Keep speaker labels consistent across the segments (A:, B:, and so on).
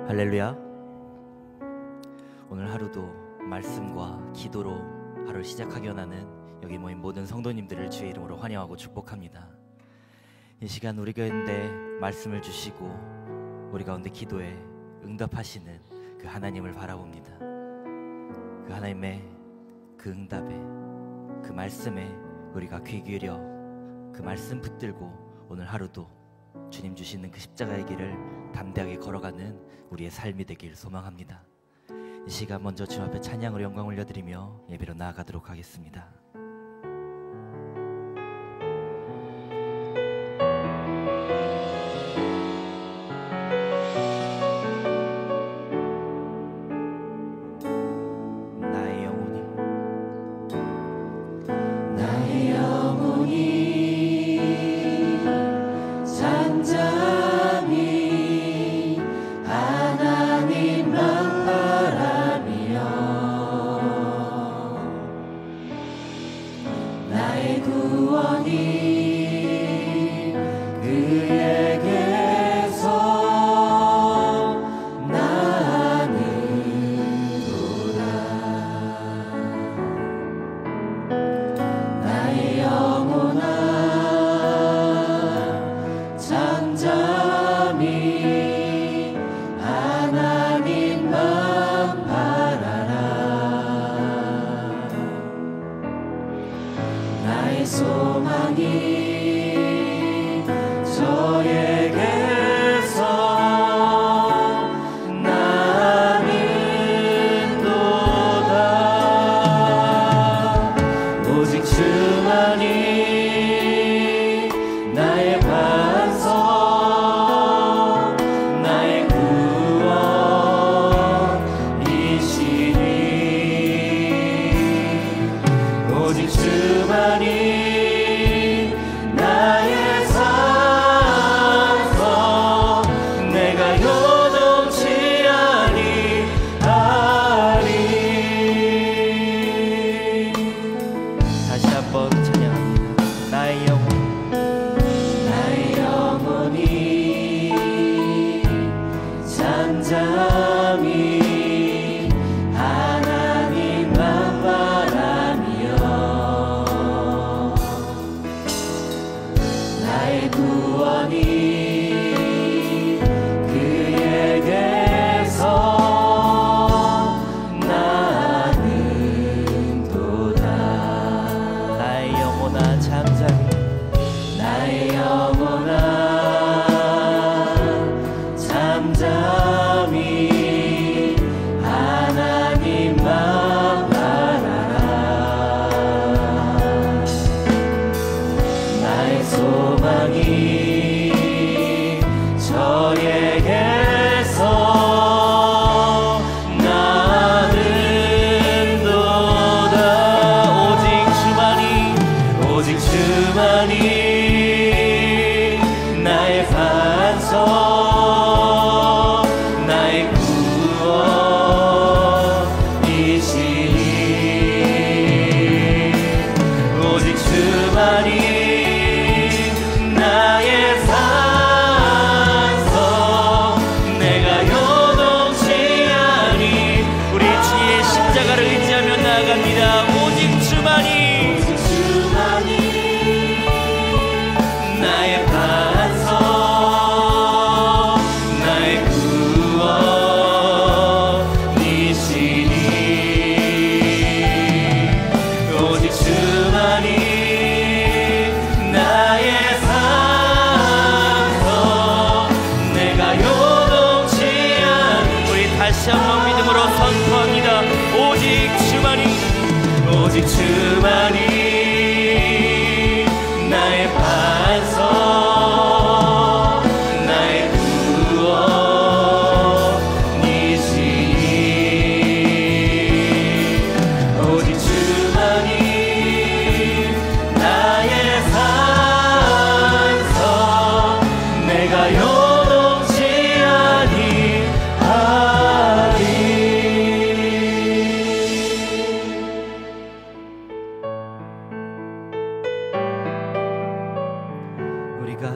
A: 할렐루야. 오늘 하루도 말씀과 기도로 하루를 시작하기 원하는 여기 모인 모든 성도님들을 주의 이름으로 환영하고 축복합니다. 이 시간 우리 가운데 말씀을 주시고 우리 가운데 기도에 응답하시는 그 하나님을 바라봅니다. 그 하나님의 그 응답에, 그 말씀에 우리가 귀 기울여 그 말씀 붙들고 오늘 하루도 주님 주시는 그 십자가의 길을 담대하게 걸어가는 우리의 삶이 되길 소망합니다. 이 시간 먼저 주님 앞에 찬양으로 영광 올려드리며 예배로 나아가도록 하겠습니다.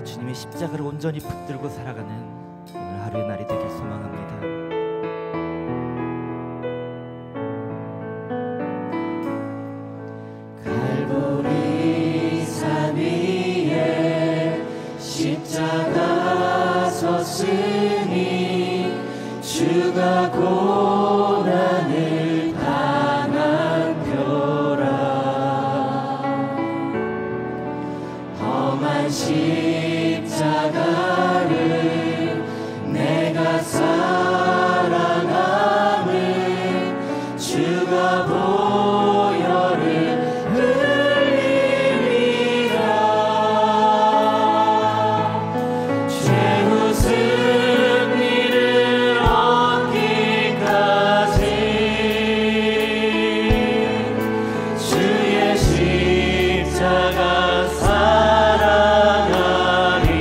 A: 주님의 십자가를 온전히 붙들고 살아가는 오늘 하루의 날이 되길 소망합니다.
B: 십자가를 내가 사랑함은 주가 보혈을 흘림이라. 최후 승리를 얻기까지 주의 십자가 사랑하리.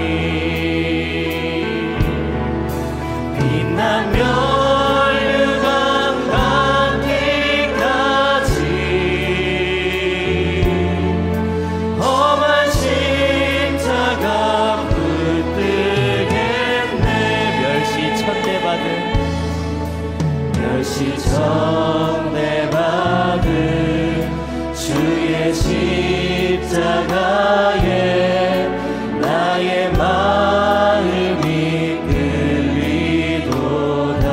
B: 빛난 면류관 받기까지 험한 십자가 붙들겠네. 멸시천대받은 주의 십자가에 나의 마음이 끌리도다.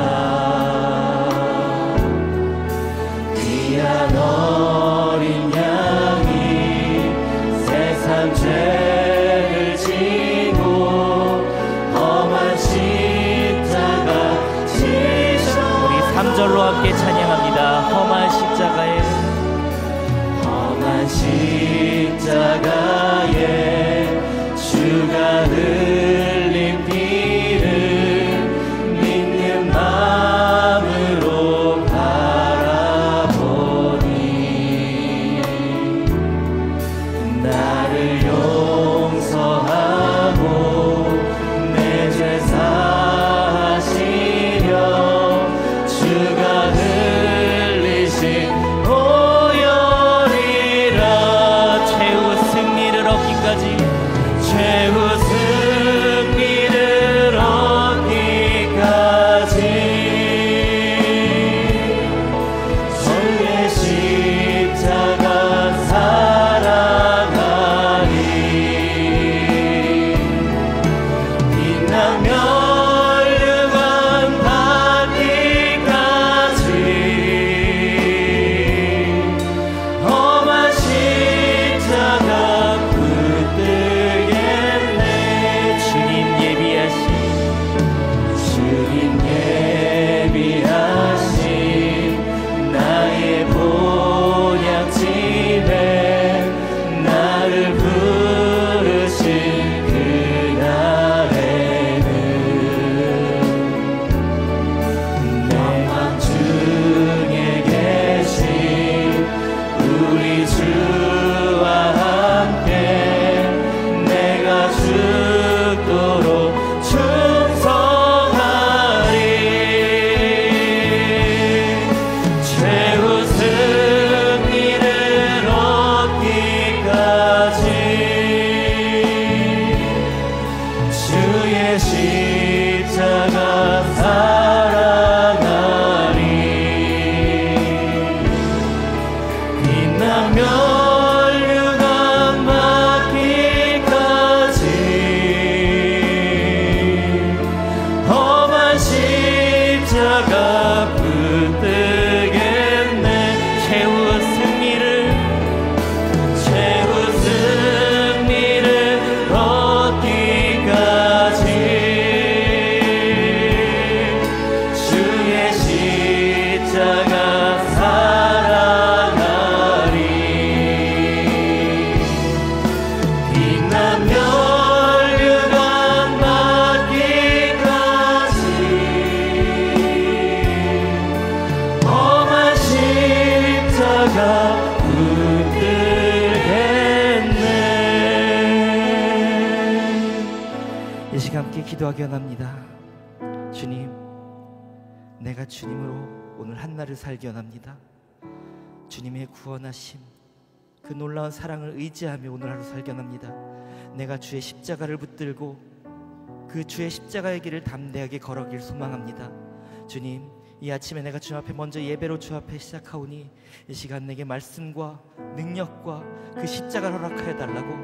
B: 귀한 어린 양이 세상 죄를 지고 험한 십자가 지셔.
A: 우리 3절로 함께 찬양합니다. 험한 십자가에
B: 험한 십자가에 주가 흘린 피를 믿는 마음으로 바라보니 나를 용서하고 내 죄 사하시려 주가 흘리신 보혈이라.
A: 최후 승리를 얻기까지
B: 최후 승리를 얻기까지 주의 십자가 사랑하리. 빛난 면류관 받기까지 험한 십자가 붙들겠네.
A: 주님 예비하신
B: 나의 본향집에 나를 부르신 그날에는 멸망 중에 계신 우리 주와 함께 내가 죽도록 충성하리. 최후 승리를 얻기까지 주의 십자가 사랑하리. 빛난 면류관 받기까지 험한 십자가 붙들겠네. 최후 승리를 얻기까지 주의 십자가 사랑하리. 빛난 면류관 받기까지 험한 십자가 붙들겠네.
A: 이 시간 함께 기도하기 원합니다. 주님, 내가 주님으로 오늘 한날을 살기 원합니다. 주님의 구원하심, 그 놀라운 사랑을 의지하며 오늘 하루 살기 원합니다. 내가 주의 십자가를 붙들고 그 주의 십자가의 길을 담대하게 걸어길 소망합니다. 주님, 이 아침에 내가 주 앞에 먼저 예배로 주 앞에 시작하오니 이 시간 내게 말씀과 능력과 그 십자가를 허락하여 달라고,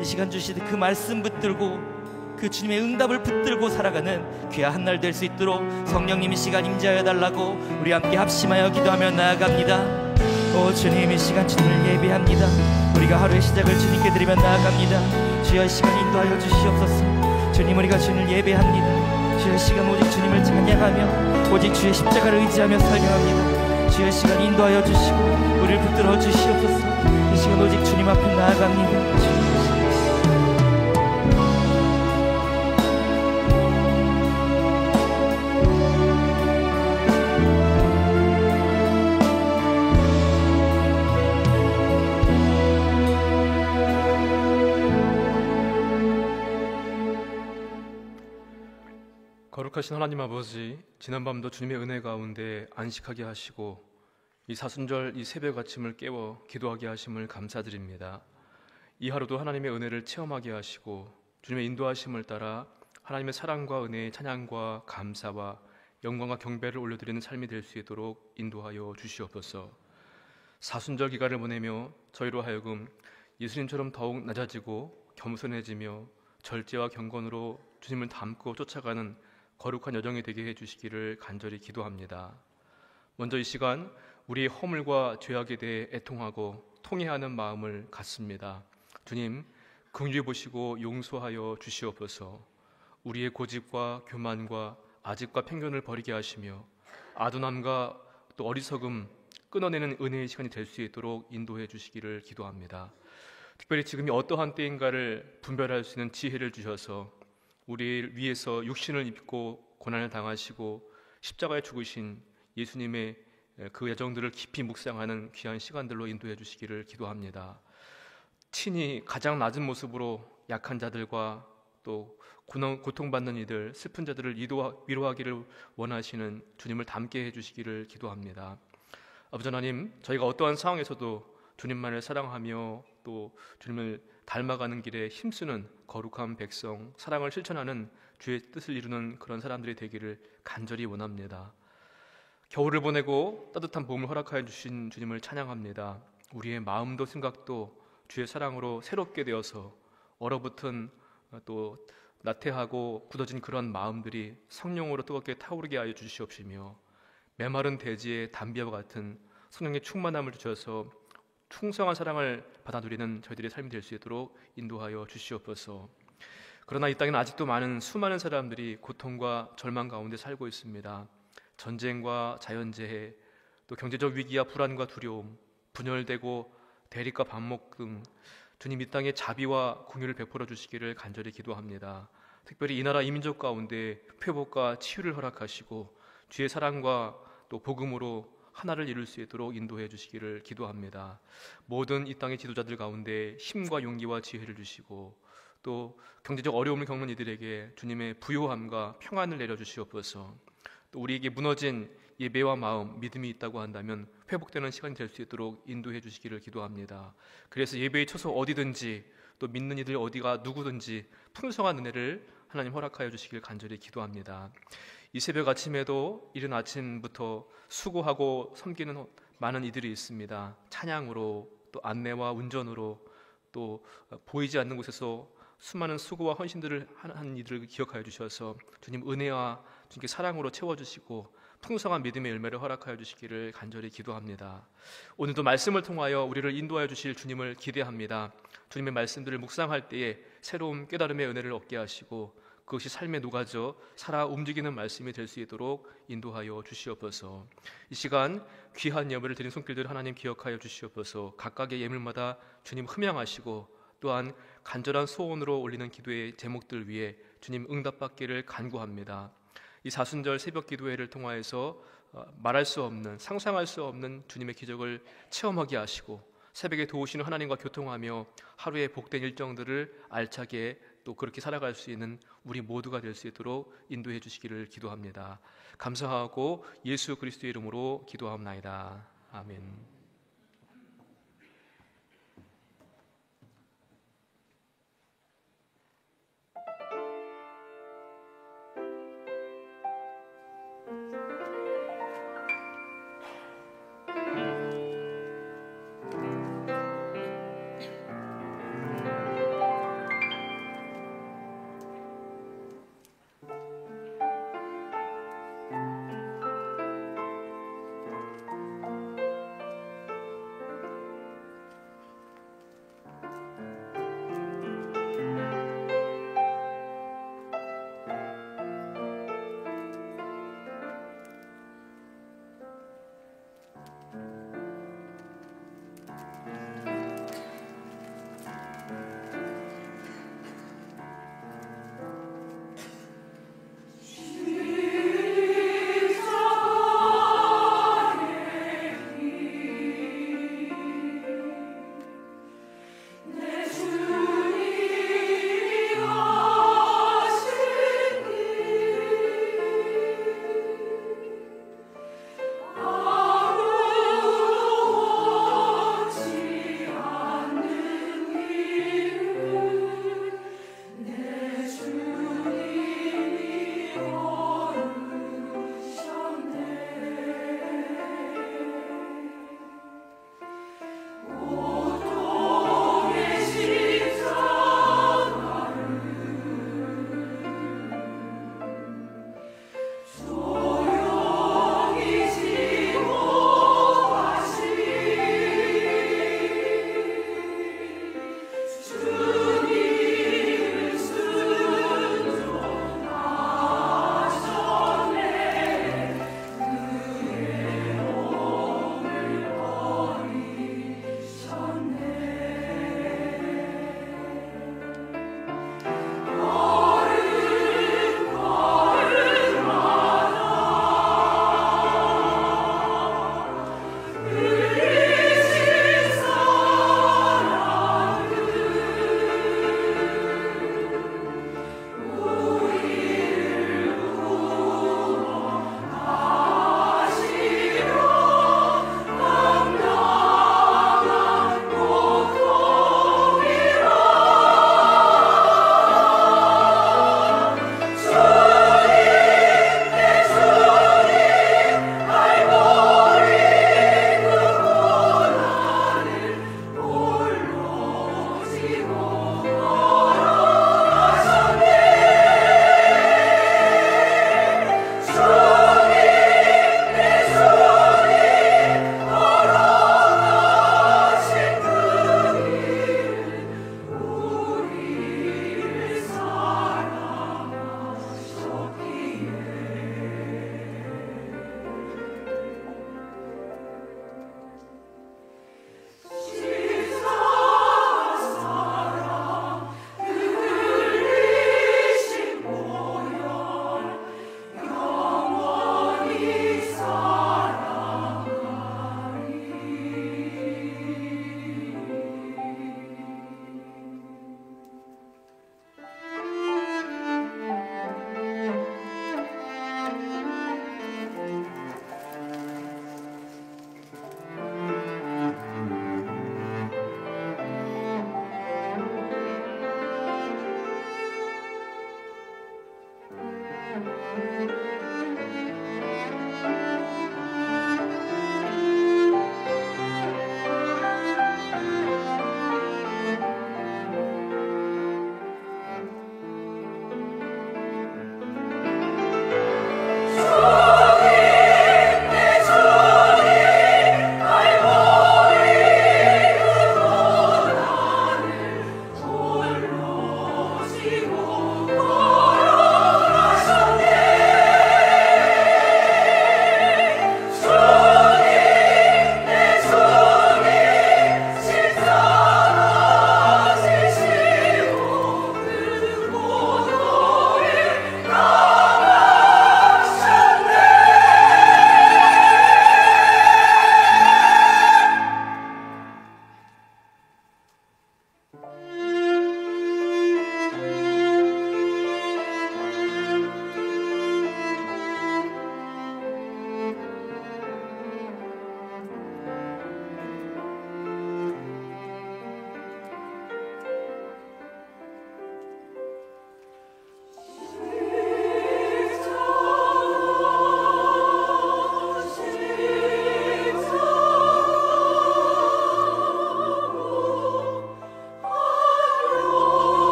A: 이 시간 주시듯 그 말씀 붙들고 그 주님의 응답을 붙들고 살아가는 귀한 한 날 될 수 있도록 성령님이 시간 임재하여 달라고 우리 함께 합심하여 기도하며 나아갑니다. 오 오 주님, 이 시간 주님을 예배합니다. 우리가 하루의 시작을 주님께 드리며 나아갑니다. 주여 이 시간 인도하여 주시옵소서. 주님, 우리가 주님을 예배합니다. 주여 이 시간 오직 주님을 찬양하며 오직 주의 십자가를 의지하며 살며합니다. 주여 이 시간 인도하여 주시고 우리를 붙들어 주시옵소서. 이 시간 오직 주님 앞에 나아갑니다. 주님.
C: 거룩하신 하나님 아버지, 지난밤도 주님의 은혜 가운데 안식하게 하시고 이 사순절 이 새벽 아침을 깨워 기도하게 하심을 감사드립니다. 이 하루도 하나님의 은혜를 체험하게 하시고 주님의 인도하심을 따라 하나님의 사랑과 은혜의 찬양과 감사와 영광과 경배를 올려드리는 삶이 될 수 있도록 인도하여 주시옵소서. 사순절 기간을 보내며 저희로 하여금 예수님처럼 더욱 낮아지고 겸손해지며 절제와 경건으로 주님을 닮고 쫓아가는 거룩한 여정이 되게 해주시기를 간절히 기도합니다. 먼저 이 시간 우리의 허물과 죄악에 대해 애통하고 통회하는 마음을 갖습니다. 주님, 긍휼히 보시고 용서하여 주시옵소서. 우리의 고집과 교만과 아집과 편견을 버리게 하시며 아둔함과 또 어리석음 끊어내는 은혜의 시간이 될 수 있도록 인도해 주시기를 기도합니다. 특별히 지금이 어떠한 때인가를 분별할 수 있는 지혜를 주셔서 우리를 위해서 육신을 입고 고난을 당하시고 십자가에 죽으신 예수님의 그 여정들을 깊이 묵상하는 귀한 시간들로 인도해 주시기를 기도합니다. 친히 가장 낮은 모습으로 약한 자들과 또 고통받는 이들, 슬픈 자들을 위로하기를 원하시는 주님을 닮게 해주시기를 기도합니다. 아버지 하나님, 저희가 어떠한 상황에서도 주님만을 사랑하며 또 주님을 닮아가는 길에 힘쓰는 거룩한 백성, 사랑을 실천하는 주의 뜻을 이루는 그런 사람들이 되기를 간절히 원합니다. 겨울을 보내고 따뜻한 봄을 허락하여 주신 주님을 찬양합니다. 우리의 마음도 생각도 주의 사랑으로 새롭게 되어서 얼어붙은 또 나태하고 굳어진 그런 마음들이 성령으로 뜨겁게 타오르게 하여 주시옵시며 메마른 대지의 담비와 같은 성령의 충만함을 주셔서 충성한 사랑을 받아 누리는 저희들의 삶이 될 수 있도록 인도하여 주시옵소서. 그러나 이 땅에는 아직도 수많은 사람들이 고통과 절망 가운데 살고 있습니다. 전쟁과 자연재해, 또 경제적 위기와 불안과 두려움, 분열되고 대립과 반목 등 주님 이 땅에 자비와 공유를 베풀어 주시기를 간절히 기도합니다. 특별히 이 나라 이 민족 가운데 회복과 치유를 허락하시고 주의 사랑과 또 복음으로 하나를 이룰 수 있도록 인도해 주시기를 기도합니다. 모든 이 땅의 지도자들 가운데 힘과 용기와 지혜를 주시고 또 경제적 어려움을 겪는 이들에게 주님의 부요함과 평안을 내려주시옵소서. 또 우리에게 무너진 예배와 마음, 믿음이 있다고 한다면 회복되는 시간이 될 수 있도록 인도해 주시기를 기도합니다. 그래서 예배에 쳐서 어디든지 또 믿는 이들 어디가 누구든지 풍성한 은혜를 하나님 허락하여 주시길 간절히 기도합니다. 이 새벽 아침에도 이른 아침부터 수고하고 섬기는 많은 이들이 있습니다. 찬양으로 또 안내와 운전으로 또 보이지 않는 곳에서 수많은 수고와 헌신들을 하는 이들을 기억하여 주셔서 주님 은혜와 주님께 사랑으로 채워주시고 풍성한 믿음의 열매를 허락하여 주시기를 간절히 기도합니다. 오늘도 말씀을 통하여 우리를 인도하여 주실 주님을 기대합니다. 주님의 말씀들을 묵상할 때에 새로운 깨달음의 은혜를 얻게 하시고 그것이 삶에 녹아져 살아 움직이는 말씀이 될 수 있도록 인도하여 주시옵소서. 이 시간 귀한 예물을 드린 손길들을 하나님 기억하여 주시옵소서. 각각의 예물마다 주님 흠양하시고 또한 간절한 소원으로 올리는 기도의 제목들 위에 주님 응답받기를 간구합니다. 이 사순절 새벽 기도회를 통하여서 말할 수 없는, 상상할 수 없는 주님의 기적을 체험하게 하시고 새벽에 도우시는 하나님과 교통하며 하루의 복된 일정들을 알차게 또 그렇게 살아갈 수 있는 우리 모두가 될 수 있도록 인도해 주시기를 기도합니다. 감사하고 예수 그리스도의 이름으로 기도하옵나이다. 아멘.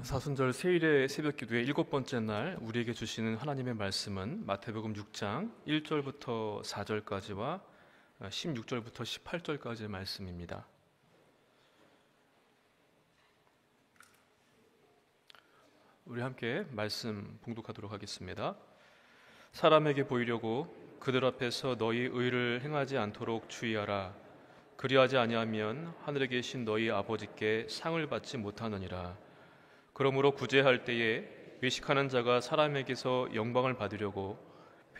C: 사순절 세일의 새벽기도의 7번째 날 우리에게 주시는 하나님의 말씀은 마태복음 6장 1절부터 4절까지와 16절부터 18절까지의 말씀입니다. 우리 함께 말씀 봉독하도록 하겠습니다. 사람에게 보이려고 그들 앞에서 너희 의를 행하지 않도록 주의하라. 그리하지 아니하면 하늘에 계신 너희 아버지께 상을 받지 못하느니라. 그러므로 구제할 때에 외식하는 자가 사람에게서 영광을 받으려고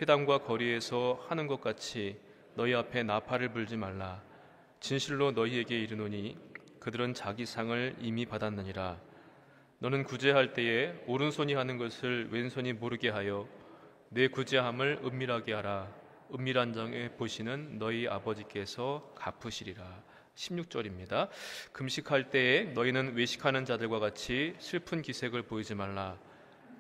C: 회당과 거리에서 하는 것 같이 너희 앞에 나팔을 불지 말라. 진실로 너희에게 이르노니 그들은 자기 상을 이미 받았느니라. 너는 구제할 때에 오른손이 하는 것을 왼손이 모르게 하여 내 구제함을 은밀하게 하라. 은밀한 장에 보시는 너희 아버지께서 갚으시리라. 16절입니다. 금식할 때에 너희는 외식하는 자들과 같이 슬픈 기색을 보이지 말라.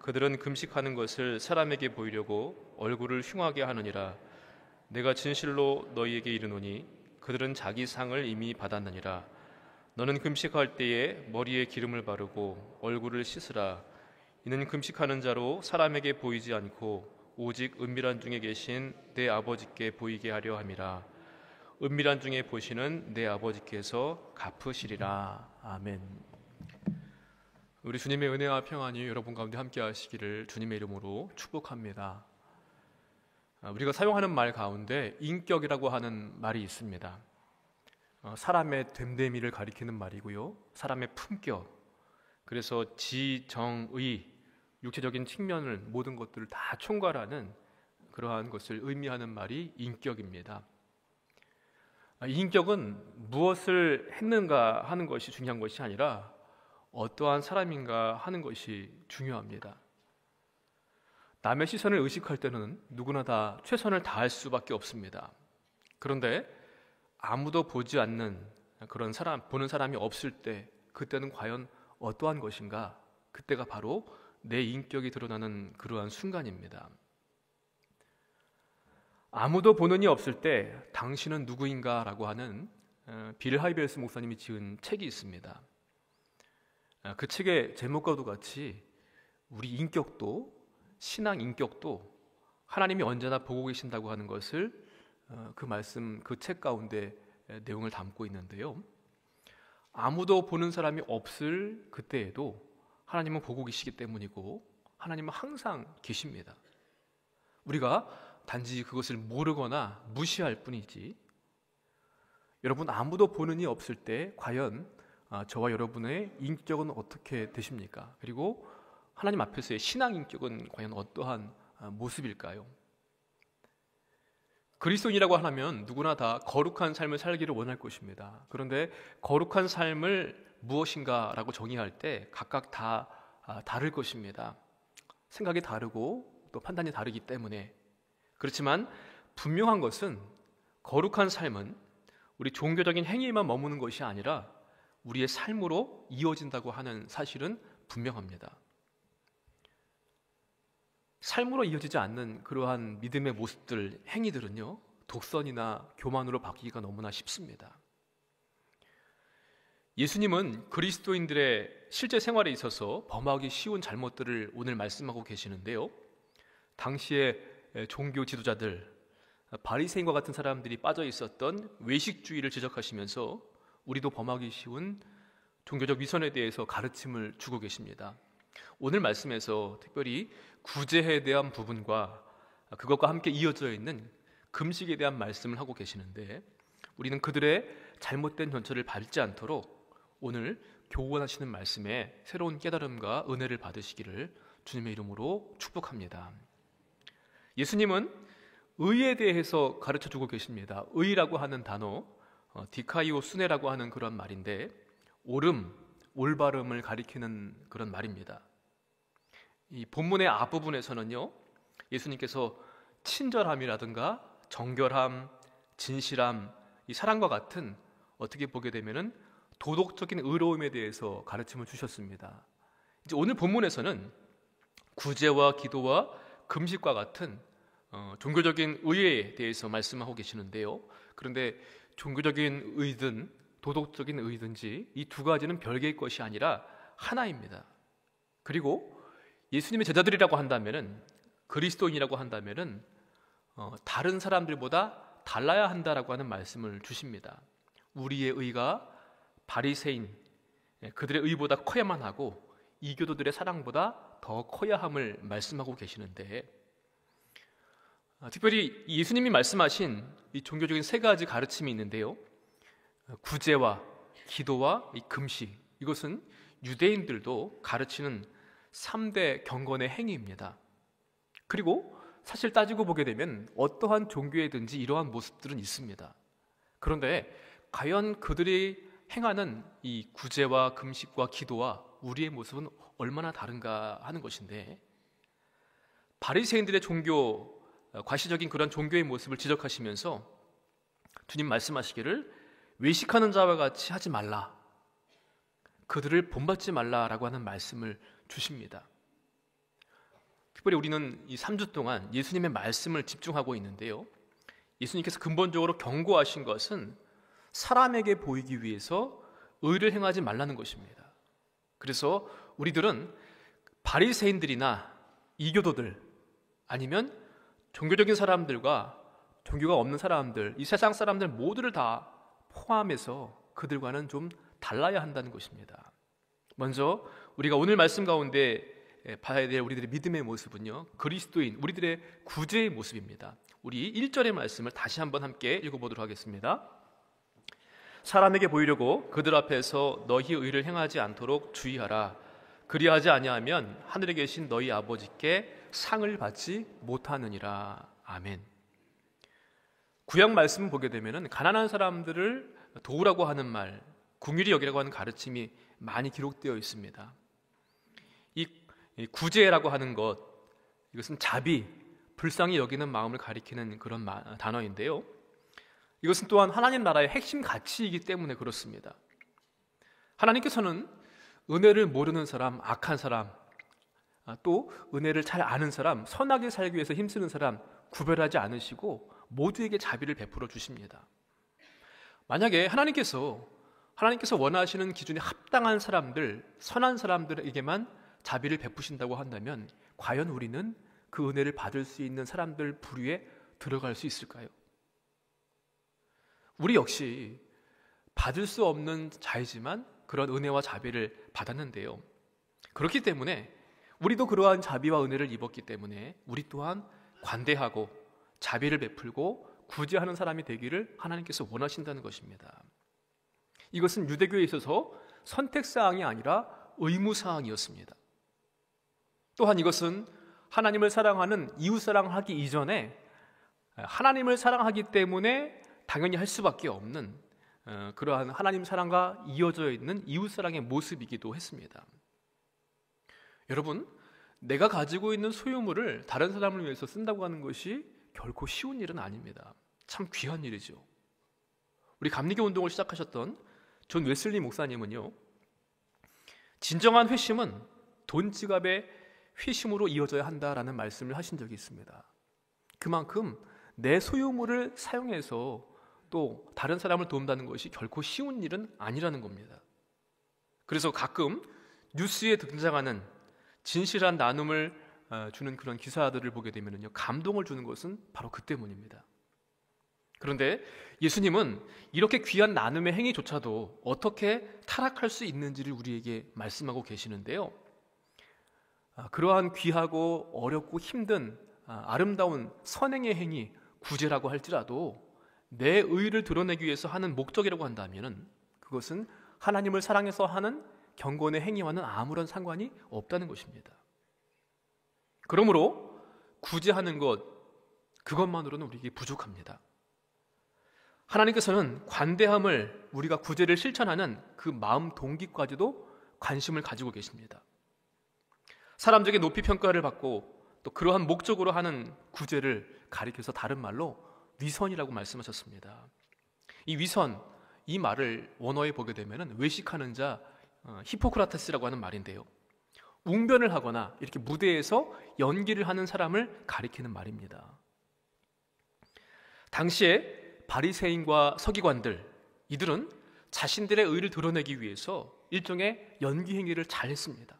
C: 그들은 금식하는 것을 사람에게 보이려고 얼굴을 흉하게 하느니라. 내가 진실로 너희에게 이르노니 그들은 자기 상을 이미 받았느니라. 너는 금식할 때에 머리에 기름을 바르고 얼굴을 씻으라. 이는 금식하는 자로 사람에게 보이지 않고 오직 은밀한 중에 계신 내 아버지께 보이게 하려 함이라. 은밀한 중에 보시는 내 아버지께서 갚으시리라. 아멘. 우리 주님의 은혜와 평안이 여러분 가운데 함께 하시기를 주님의 이름으로 축복합니다. 우리가 사용하는 말 가운데 인격이라고 하는 말이 있습니다. 사람의 됨됨이를 가리키는 말이고요, 사람의 품격, 그래서 지, 정, 의, 육체적인 측면을 모든 것들을 다 총괄하는 그러한 것을 의미하는 말이 인격입니다. 인격은 무엇을 했는가 하는 것이 중요한 것이 아니라 어떠한 사람인가 하는 것이 중요합니다. 남의 시선을 의식할 때는 누구나 다 최선을 다할 수밖에 없습니다. 그런데 아무도 보지 않는 그런 사람, 보는 사람이 없을 때 그때는 과연 어떠한 것인가? 그때가 바로 내 인격이 드러나는 그러한 순간입니다. 아무도 보는 이 없을 때 당신은 누구인가? 라고 하는 빌 하이벨스 목사님이 지은 책이 있습니다. 그 책의 제목과도 같이 우리 인격도, 신앙 인격도 하나님이 언제나 보고 계신다고 하는 것을 그 말씀, 그 책 가운데 내용을 담고 있는데요, 아무도 보는 사람이 없을 그때에도 하나님은 보고 계시기 때문이고 하나님은 항상 계십니다. 우리가 단지 그것을 모르거나 무시할 뿐이지, 여러분 아무도 보는 이 없을 때 과연 저와 여러분의 인격은 어떻게 되십니까? 그리고 하나님 앞에서의 신앙 인격은 과연 어떠한 모습일까요? 그리스도인이라고 하면 누구나 다 거룩한 삶을 살기를 원할 것입니다. 그런데 거룩한 삶을 무엇인가라고 정의할 때 각각 다 다를 것입니다. 생각이 다르고 또 판단이 다르기 때문에. 그렇지만 분명한 것은 거룩한 삶은 우리 종교적인 행위에만 머무는 것이 아니라 우리의 삶으로 이어진다고 하는 사실은 분명합니다. 삶으로 이어지지 않는 그러한 믿음의 모습들, 행위들은요, 독선이나 교만으로 바뀌기가 너무나 쉽습니다. 예수님은 그리스도인들의 실제 생활에 있어서 범하기 쉬운 잘못들을 오늘 말씀하고 계시는데요, 당시의 종교 지도자들, 바리새인과 같은 사람들이 빠져 있었던 외식주의를 지적하시면서 우리도 범하기 쉬운 종교적 위선에 대해서 가르침을 주고 계십니다. 오늘 말씀에서 특별히 구제에 대한 부분과 그것과 함께 이어져 있는 금식에 대한 말씀을 하고 계시는데, 우리는 그들의 잘못된 전철을 밟지 않도록 오늘 교훈하시는 말씀에 새로운 깨달음과 은혜를 받으시기를 주님의 이름으로 축복합니다. 예수님은 의에 대해서 가르쳐주고 계십니다. 의라고 하는 단어, 디카이오 수네라고 하는 그런 말인데 옳음, 올바름을 가리키는 그런 말입니다. 이 본문의 앞부분에서는요, 예수님께서 친절함이라든가 정결함, 진실함, 이 사랑과 같은 어떻게 보게 되면은 도덕적인 의로움에 대해서 가르침을 주셨습니다. 이제 오늘 본문에서는 구제와 기도와 금식과 같은 종교적인 의에 대해서 말씀하고 계시는데요, 그런데 종교적인 의든 도덕적인 의든지 이 두 가지는 별개의 것이 아니라 하나입니다. 그리고 예수님의 제자들이라고 한다면은, 그리스도인이라고 한다면은 다른 사람들보다 달라야 한다라고 하는 말씀을 주십니다. 우리의 의가 바리새인 그들의 의보다 커야만 하고 이교도들의 사랑보다 더 커야 함을 말씀하고 계시는데, 특별히 예수님이 말씀하신 이 종교적인 세 가지 가르침이 있는데요. 구제와 기도와 이 금식, 이것은 유대인들도 가르치는 3대 경건의 행위입니다. 그리고 사실 따지고 보게 되면 어떠한 종교에든지 이러한 모습들은 있습니다. 그런데 과연 그들이 행하는 이 구제와 금식과 기도와 우리의 모습은 얼마나 다른가 하는 것인데, 바리새인들의 종교, 과시적인 그런 종교의 모습을 지적하시면서 주님 말씀하시기를 외식하는 자와 같이 하지 말라, 그들을 본받지 말라라고 하는 말씀을 주십니다. 특별히 우리는 이 3주 동안 예수님의 말씀을 집중하고 있는데요, 예수님께서 근본적으로 경고하신 것은 사람에게 보이기 위해서 의를 행하지 말라는 것입니다. 그래서 우리들은 바리새인들이나 이교도들, 아니면 종교적인 사람들과 종교가 없는 사람들, 이 세상 사람들 모두를 다 포함해서 그들과는 좀 달라야 한다는 것입니다. 먼저 우리가 오늘 말씀 가운데 봐야 될 우리들의 믿음의 모습은요, 그리스도인, 우리들의 구제의 모습입니다. 우리 1절의 말씀을 다시 한번 함께 읽어보도록 하겠습니다. 사람에게 보이려고 그들 앞에서 너희 의를 행하지 않도록 주의하라. 그리하지 아니하면 하늘에 계신 너희 아버지께 상을 받지 못하느니라. 아멘. 구약 말씀 보게 되면 가난한 사람들을 도우라고 하는 말, 긍휼히 여기라고 하는 가르침이 많이 기록되어 있습니다. 이 구제라고 하는 것, 이것은 자비, 불쌍히 여기는 마음을 가리키는 그런 단어인데요, 이것은 또한 하나님 나라의 핵심 가치이기 때문에 그렇습니다. 하나님께서는 은혜를 모르는 사람, 악한 사람, 또 은혜를 잘 아는 사람, 선하게 살기 위해서 힘쓰는 사람 구별하지 않으시고 모두에게 자비를 베풀어 주십니다. 만약에 하나님께서 원하시는 기준에 합당한 사람들, 선한 사람들에게만 자비를 베푸신다고 한다면 과연 우리는 그 은혜를 받을 수 있는 사람들 부류에 들어갈 수 있을까요? 우리 역시 받을 수 없는 자이지만 그런 은혜와 자비를 받았는데요, 그렇기 때문에 우리도 그러한 자비와 은혜를 입었기 때문에 우리 또한 관대하고 자비를 베풀고 구제하는 사람이 되기를 하나님께서 원하신다는 것입니다. 이것은 유대교에 있어서 선택사항이 아니라 의무사항이었습니다. 또한 이것은 하나님을 사랑하는 이웃사랑을 하기 이전에 하나님을 사랑하기 때문에 당연히 할 수밖에 없는 그러한 하나님 사랑과 이어져 있는 이웃사랑의 모습이기도 했습니다. 여러분, 내가 가지고 있는 소유물을 다른 사람을 위해서 쓴다고 하는 것이 결코 쉬운 일은 아닙니다. 참 귀한 일이죠. 우리 감리교 운동을 시작하셨던 존 웨슬리 목사님은요, 진정한 회심은 돈 지갑의 회심으로 이어져야 한다라는 말씀을 하신 적이 있습니다. 그만큼 내 소유물을 사용해서 또 다른 사람을 도운다는 것이 결코 쉬운 일은 아니라는 겁니다. 그래서 가끔 뉴스에 등장하는 진실한 나눔을 주는 그런 기사들을 보게 되면요, 감동을 주는 것은 바로 그 때문입니다. 그런데 예수님은 이렇게 귀한 나눔의 행위조차도 어떻게 타락할 수 있는지를 우리에게 말씀하고 계시는데요, 그러한 귀하고 어렵고 힘든 아름다운 선행의 행위, 구제라고 할지라도 내 의를 드러내기 위해서 하는 목적이라고 한다면 그것은 하나님을 사랑해서 하는 경건의 행위와는 아무런 상관이 없다는 것입니다. 그러므로 구제하는 것, 그것만으로는 우리에게 부족합니다. 하나님께서는 관대함을, 우리가 구제를 실천하는 그 마음 동기까지도 관심을 가지고 계십니다. 사람들에게 높이 평가를 받고 또 그러한 목적으로 하는 구제를 가리켜서 다른 말로 위선이라고 말씀하셨습니다. 이 위선, 이 말을 원어에 보게 되면 외식하는 자, 히포크라테스라고 하는 말인데요, 웅변을 하거나 이렇게 무대에서 연기를 하는 사람을 가리키는 말입니다. 당시에 바리새인과 서기관들, 이들은 자신들의 의를 드러내기 위해서 일종의 연기 행위를 잘 했습니다.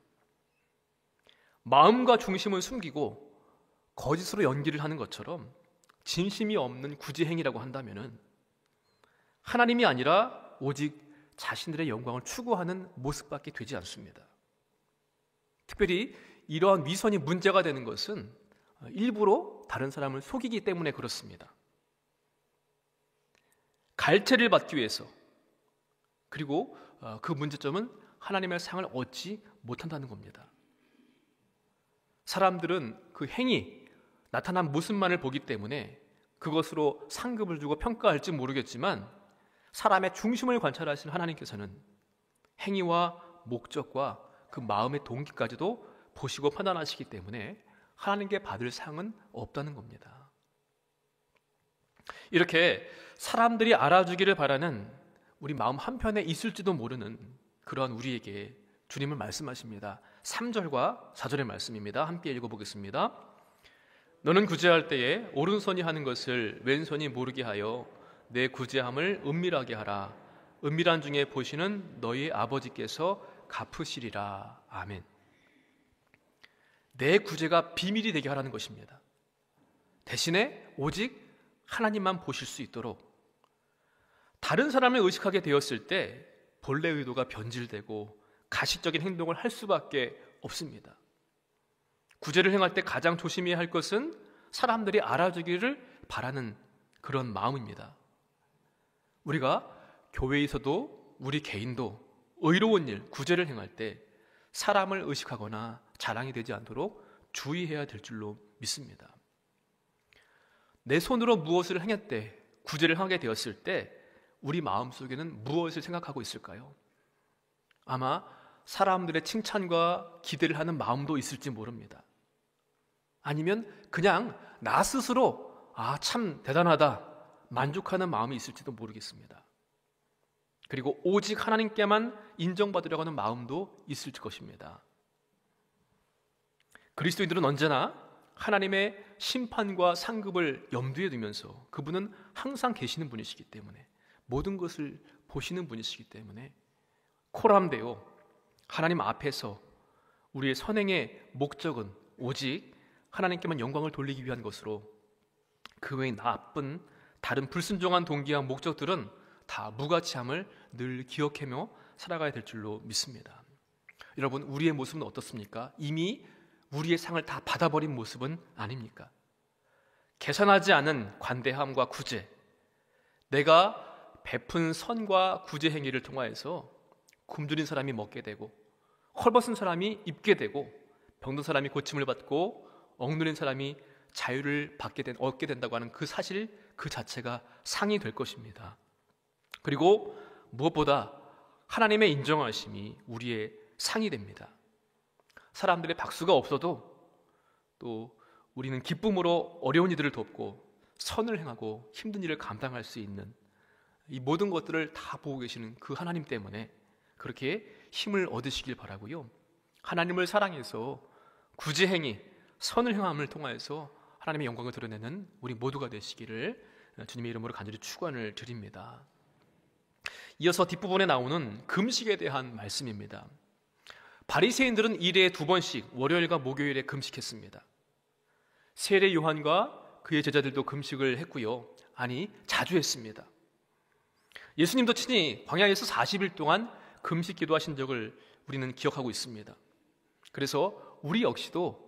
C: 마음과 중심을 숨기고 거짓으로 연기를 하는 것처럼 진심이 없는 구제 행위라고 한다면은 하나님이 아니라 오직 자신들의 영광을 추구하는 모습밖에 되지 않습니다. 특별히 이러한 위선이 문제가 되는 것은 일부러 다른 사람을 속이기 때문에 그렇습니다. 갈채를 받기 위해서, 그리고 그 문제점은 하나님의 상을 얻지 못한다는 겁니다. 사람들은 그 행위, 나타난 모습만을 보기 때문에 그것으로 상급을 주고 평가할지 모르겠지만 사람의 중심을 관찰하시는 하나님께서는 행위와 목적과 그 마음의 동기까지도 보시고 판단하시기 때문에 하나님께 받을 상은 없다는 겁니다. 이렇게 사람들이 알아주기를 바라는 우리 마음 한편에 있을지도 모르는 그러한 우리에게 주님은 말씀하십니다. 3절과 4절의 말씀입니다. 함께 읽어보겠습니다. 너는 구제할 때에 오른손이 하는 것을 왼손이 모르게 하여 내 구제함을 은밀하게 하라. 은밀한 중에 보시는 너희 아버지께서 갚으시리라. 아멘. 내 구제가 비밀이 되게 하라는 것입니다. 대신에 오직 하나님만 보실 수 있도록, 다른 사람을 의식하게 되었을 때 본래 의도가 변질되고 가식적인 행동을 할 수밖에 없습니다. 구제를 행할 때 가장 조심해야 할 것은 사람들이 알아주기를 바라는 그런 마음입니다. 우리가 교회에서도 우리 개인도 의로운 일, 구제를 행할 때 사람을 의식하거나 자랑이 되지 않도록 주의해야 될 줄로 믿습니다. 내 손으로 무엇을 행했대, 구제를 하게 되었을 때 우리 마음속에는 무엇을 생각하고 있을까요? 아마 사람들의 칭찬과 기대를 하는 마음도 있을지 모릅니다. 아니면 그냥 나 스스로 참 대단하다, 만족하는 마음이 있을지도 모르겠습니다. 그리고 오직 하나님께만 인정받으려고 하는 마음도 있을 것입니다. 그리스도인들은 언제나 하나님의 심판과 상급을 염두에 두면서 그분은 항상 계시는 분이시기 때문에, 모든 것을 보시는 분이시기 때문에 코람데오, 하나님 앞에서 우리의 선행의 목적은 오직 하나님께만 영광을 돌리기 위한 것으로, 그 외에 나쁜 다른 불순종한 동기와 목적들은 다 무가치함을 늘 기억하며 살아가야 될 줄로 믿습니다. 여러분, 우리의 모습은 어떻습니까? 이미 우리의 상을 다 받아버린 모습은 아닙니까? 계산하지 않은 관대함과 구제, 내가 베푼 선과 구제 행위를 통하여서 굶주린 사람이 먹게 되고, 헐벗은 사람이 입게 되고, 병든 사람이 고침을 받고, 억누린 사람이 자유를 얻게 된다고 하는 그 사실 그 자체가 상이 될 것입니다. 그리고 무엇보다 하나님의 인정하심이 우리의 상이 됩니다. 사람들의 박수가 없어도 또 우리는 기쁨으로 어려운 이들을 돕고 선을 행하고 힘든 일을 감당할 수 있는 이 모든 것들을 다 보고 계시는 그 하나님 때문에 그렇게 힘을 얻으시길 바라고요. 하나님을 사랑해서 구제행위, 선을 행함을 통하여서 하나님의 영광을 드러내는 우리 모두가 되시기를 주님의 이름으로 간절히 축원을 드립니다. 이어서 뒷부분에 나오는 금식에 대한 말씀입니다. 바리새인들은 일에 2번씩 월요일과 목요일에 금식했습니다. 세례 요한과 그의 제자들도 금식을 했고요. 아니, 자주 했습니다. 예수님도 친히 광야에서 40일 동안 금식 기도하신 적을 우리는 기억하고 있습니다. 그래서 우리 역시도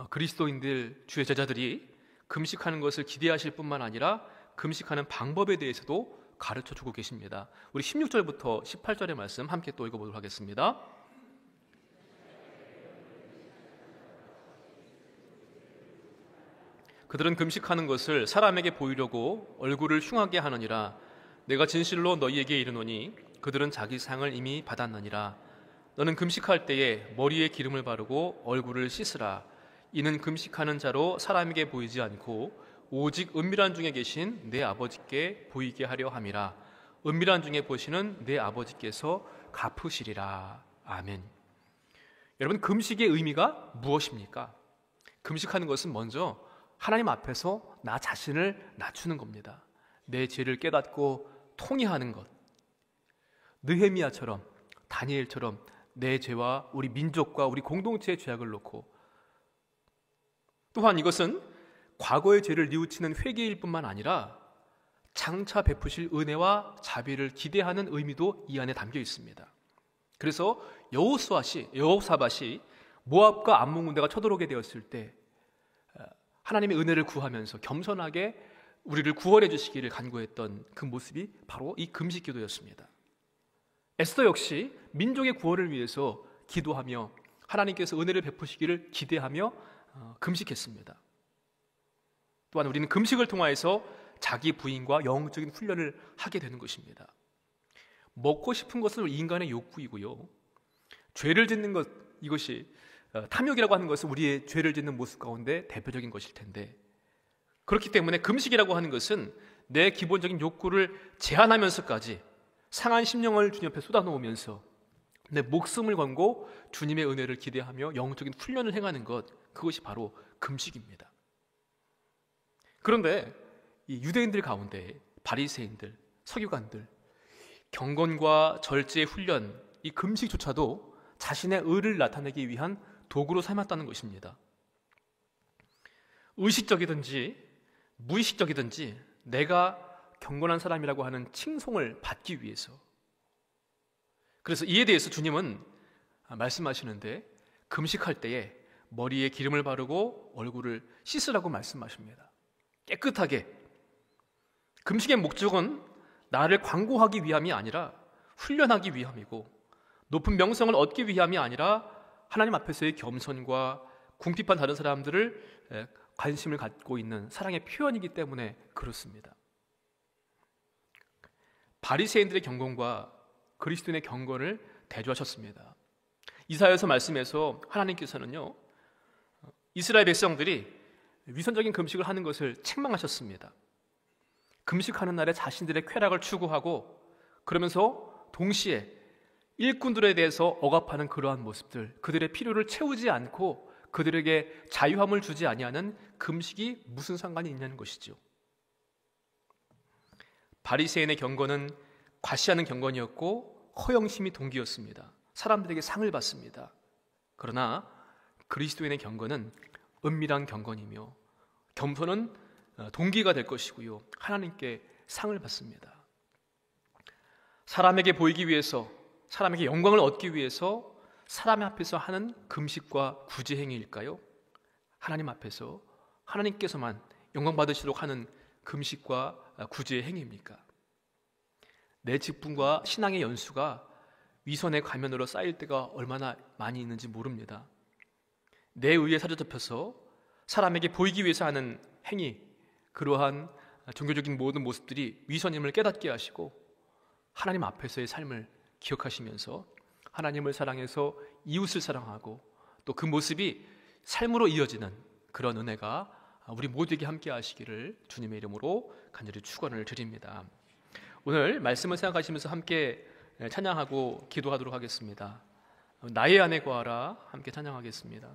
C: 그리스도인들, 주의 제자들이 금식하는 것을 기대하실 뿐만 아니라 금식하는 방법에 대해서도 가르쳐주고 계십니다. 우리 16절부터 18절의 말씀 함께 또 읽어보도록 하겠습니다. 그들은 금식하는 것을 사람에게 보이려고 얼굴을 흉하게 하느니라. 내가 진실로 너희에게 이르노니 그들은 자기 상을 이미 받았느니라. 너는 금식할 때에 머리에 기름을 바르고 얼굴을 씻으라. 이는 금식하는 자로 사람에게 보이지 않고 오직 은밀한 중에 계신 내 아버지께 보이게 하려 함이라. 은밀한 중에 보시는 내 아버지께서 갚으시리라. 아멘. 여러분, 금식의 의미가 무엇입니까? 금식하는 것은 먼저 하나님 앞에서 나 자신을 낮추는 겁니다. 내 죄를 깨닫고 통회하는 것. 느헤미야처럼, 다니엘처럼 내 죄와 우리 민족과 우리 공동체의 죄악을 놓고 또한 이것은 과거의 죄를 뉘우치는 회개일 뿐만 아니라 장차 베푸실 은혜와 자비를 기대하는 의미도 이 안에 담겨 있습니다. 그래서 여호사밧이 모압과 암몬 군대가 쳐들어오게 되었을 때 하나님의 은혜를 구하면서 겸손하게 우리를 구원해 주시기를 간구했던 그 모습이 바로 이 금식 기도였습니다. 에스더 역시 민족의 구원을 위해서 기도하며 하나님께서 은혜를 베푸시기를 기대하며 금식했습니다. 또한 우리는 금식을 통하여서 자기 부인과 영적인 훈련을 하게 되는 것입니다. 먹고 싶은 것은 인간의 욕구이고요, 죄를 짓는 것, 이것이 탐욕이라고 하는 것은 우리의 죄를 짓는 모습 가운데 대표적인 것일 텐데, 그렇기 때문에 금식이라고 하는 것은 내 기본적인 욕구를 제한하면서까지 상한 심령을 주님 앞에 쏟아놓으면서 내 목숨을 걸고 주님의 은혜를 기대하며 영적인 훈련을 행하는 것, 그것이 바로 금식입니다. 그런데 이 유대인들 가운데 바리새인들, 서기관들, 경건과 절제의 훈련, 이 금식조차도 자신의 의를 나타내기 위한 도구로 삼았다는 것입니다. 의식적이든지 무의식적이든지 내가 경건한 사람이라고 하는 칭송을 받기 위해서. 그래서 이에 대해서 주님은 말씀하시는데, 금식할 때에 머리에 기름을 바르고 얼굴을 씻으라고 말씀하십니다. 깨끗하게. 금식의 목적은 나를 광고하기 위함이 아니라 훈련하기 위함이고, 높은 명성을 얻기 위함이 아니라 하나님 앞에서의 겸손과 궁핍한 다른 사람들을 관심을 갖고 있는 사랑의 표현이기 때문에 그렇습니다. 바리새인들의 경건과 그리스도인의 경건을 대조하셨습니다. 이사야서 말씀에서 하나님께서는요, 이스라엘 백성들이 위선적인 금식을 하는 것을 책망하셨습니다. 금식하는 날에 자신들의 쾌락을 추구하고, 그러면서 동시에 일꾼들에 대해서 억압하는 그러한 모습들, 그들의 필요를 채우지 않고 그들에게 자유함을 주지 아니하는 금식이 무슨 상관이 있냐는 것이죠. 바리새인의 경건은 과시하는 경건이었고 허영심이 동기였습니다. 사람들에게 상을 받습니다. 그러나 그리스도인의 경건은 은밀한 경건이며 겸손은 동기가 될 것이고요, 하나님께 상을 받습니다. 사람에게 보이기 위해서, 사람에게 영광을 얻기 위해서 사람 앞에서 하는 금식과 구제 행위일까요? 하나님 앞에서 하나님께서만 영광 받으시도록 하는 금식과 구제 행위입니까? 내 직분과 신앙의 연수가 위선의 가면으로 쌓일 때가 얼마나 많이 있는지 모릅니다. 내 의에 사로잡혀서 사람에게 보이기 위해서 하는 행위, 그러한 종교적인 모든 모습들이 위선임을 깨닫게 하시고 하나님 앞에서의 삶을 기억하시면서 하나님을 사랑해서 이웃을 사랑하고 또 그 모습이 삶으로 이어지는 그런 은혜가 우리 모두에게 함께 하시기를 주님의 이름으로 간절히 축원을 드립니다. 오늘 말씀을 생각하시면서 함께 찬양하고 기도하도록 하겠습니다. 나의 안에 거하라, 함께 찬양하겠습니다.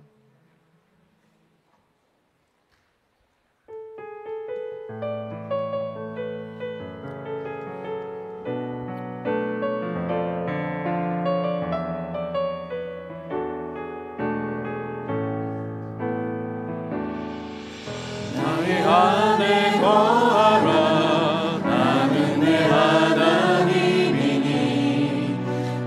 B: 나의 안에 거하라, 나는 내 하나님이니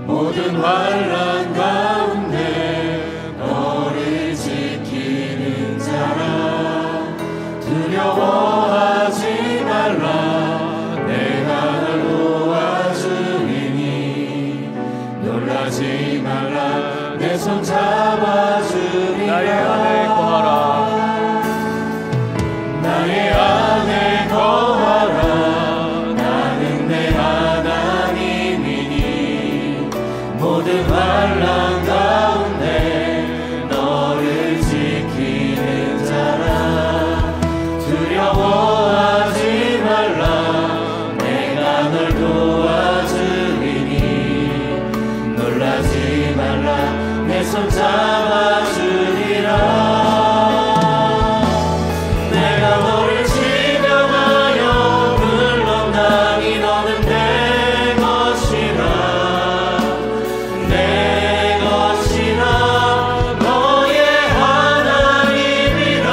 B: 모든 환난 가운데 너를 지키는 자라. 두려워하지 말라, 내가 널 도와주리니 놀라지 말라, 내 손 잡아주리라.
C: 나의 안에 거하라,
B: 나의 안에 거하라, 나는 내 하나님이니 모든 환난 가운데 너를 지키는 자라. 두려워하지 말라, 내가 널 도와주리니 놀라지 말라, 내 손 잡아주리라. 내 것이라 너의 하나님이라.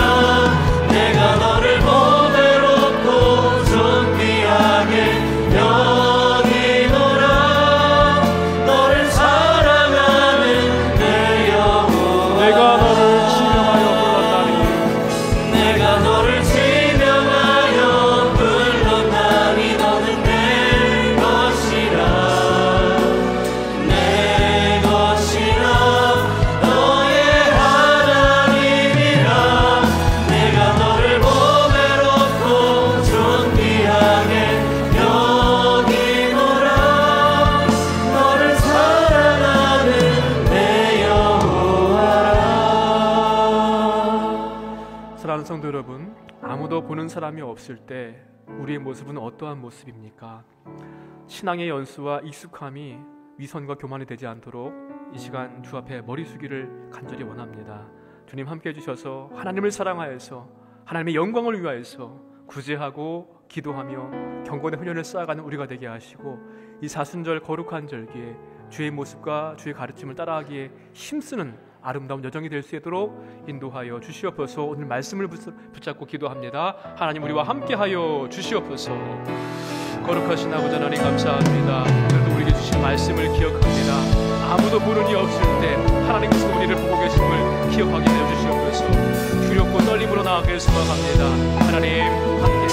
D: 아무도 보는 사람이 없을 때 우리의 모습은 어떠한 모습입니까? 신앙의 연수와 익숙함이 위선과 교만이 되지 않도록 이 시간 주 앞에 머리 숙이를 간절히 원합니다. 주님 함께 해주셔서 하나님을 사랑하여서 하나님의 영광을 위하여서 구제하고 기도하며 경건의 훈련을 쌓아가는 우리가 되게 하시고, 이 사순절 거룩한 절기에 주의 모습과 주의 가르침을 따라하기에 힘쓰는 아름다운 여정이 될 수 있도록 인도하여 주시옵소서. 오늘 말씀을 붙잡고 기도합니다. 하나님 우리와 함께하여 주시옵소서. 거룩하신 아버지 하나님 감사합니다. 오늘도 우리에게 주신 말씀을 기억합니다. 아무도 보는 이 없을 때 하나님께서 우리를 보고 계심을 기억하게 되어 주시옵소서. 두렵고 떨림으로 나아가길 소망합니다. 하나님 함께